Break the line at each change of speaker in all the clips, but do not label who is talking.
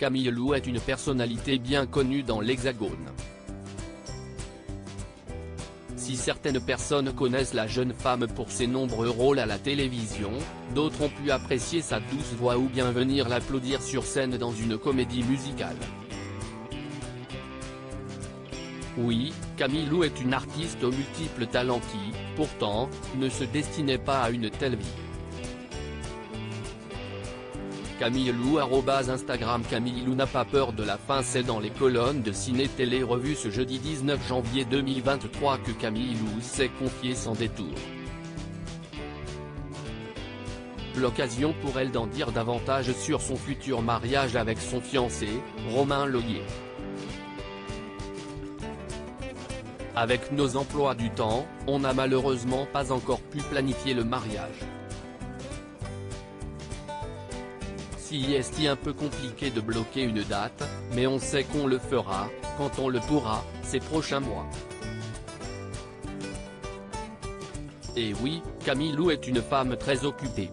Camille Lou est une personnalité bien connue dans l'Hexagone. Si certaines personnes connaissent la jeune femme pour ses nombreux rôles à la télévision, d'autres ont pu apprécier sa douce voix ou bien venir l'applaudir sur scène dans une comédie musicale. Oui, Camille Lou est une artiste aux multiples talents qui, pourtant, ne se destinait pas à une telle vie. Camille Lou @Instagram Camille Lou n'a pas peur de la fin. C'est dans les colonnes de Ciné Télé Revue ce jeudi 19 janvier 2023 que Camille Lou s'est confiée sans détour. L'occasion pour elle d'en dire davantage sur son futur mariage avec son fiancé, Romain Loyer. Avec nos emplois du temps, on n'a malheureusement pas encore pu planifier le mariage. Si est un peu compliqué de bloquer une date, mais on sait qu'on le fera, quand on le pourra, ces prochains mois. Et oui, Camille Lou est une femme très occupée.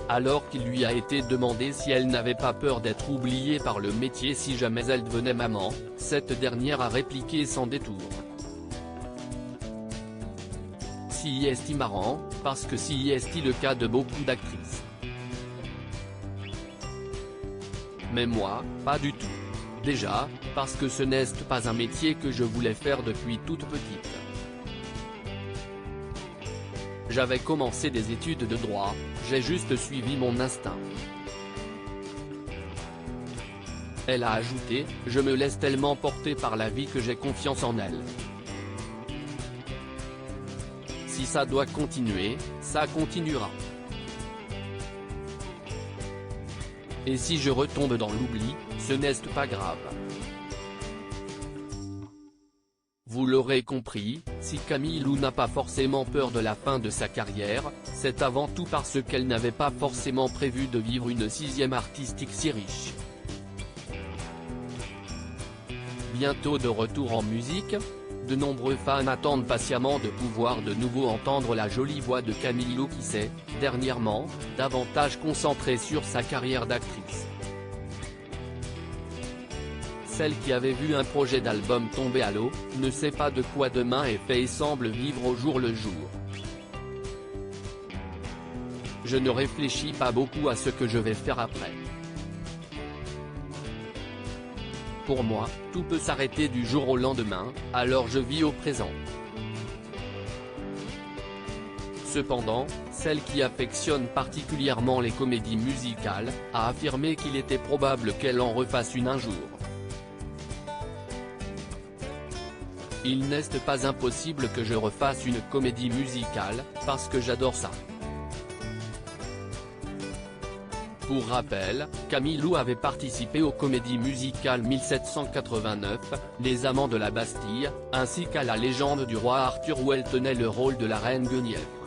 Alors qu'il lui a été demandé si elle n'avait pas peur d'être oubliée par le métier si jamais elle devenait maman, cette dernière a répliqué sans détour. Si est marrant, parce que si est le cas de beaucoup d'actrices. Mais moi, pas du tout. Déjà, parce que ce n'est pas un métier que je voulais faire depuis toute petite. J'avais commencé des études de droit, j'ai juste suivi mon instinct. Elle a ajouté, je me laisse tellement porter par la vie que j'ai confiance en elle. Si ça doit continuer, ça continuera. Et si je retombe dans l'oubli, ce n'est pas grave. Vous l'aurez compris, si Camille Lou n'a pas forcément peur de la fin de sa carrière, c'est avant tout parce qu'elle n'avait pas forcément prévu de vivre une sixième artistique si riche. Bientôt de retour en musique, de nombreux fans attendent patiemment de pouvoir de nouveau entendre la jolie voix de Camille Lou qui s'est, dernièrement, davantage concentrée sur sa carrière d'actrice. Celle qui avait vu un projet d'album tomber à l'eau, ne sait pas de quoi demain est fait et semble vivre au jour le jour. Je ne réfléchis pas beaucoup à ce que je vais faire après. Pour moi, tout peut s'arrêter du jour au lendemain, alors je vis au présent. Cependant, celle qui affectionne particulièrement les comédies musicales, a affirmé qu'il était probable qu'elle en refasse une un jour. Il n'est pas impossible que je refasse une comédie musicale, parce que j'adore ça. Pour rappel, Camille Lou avait participé aux comédies musicales 1789, Les Amants de la Bastille, ainsi qu'à La Légende du roi Arthur où elle tenait le rôle de la reine Guenièvre.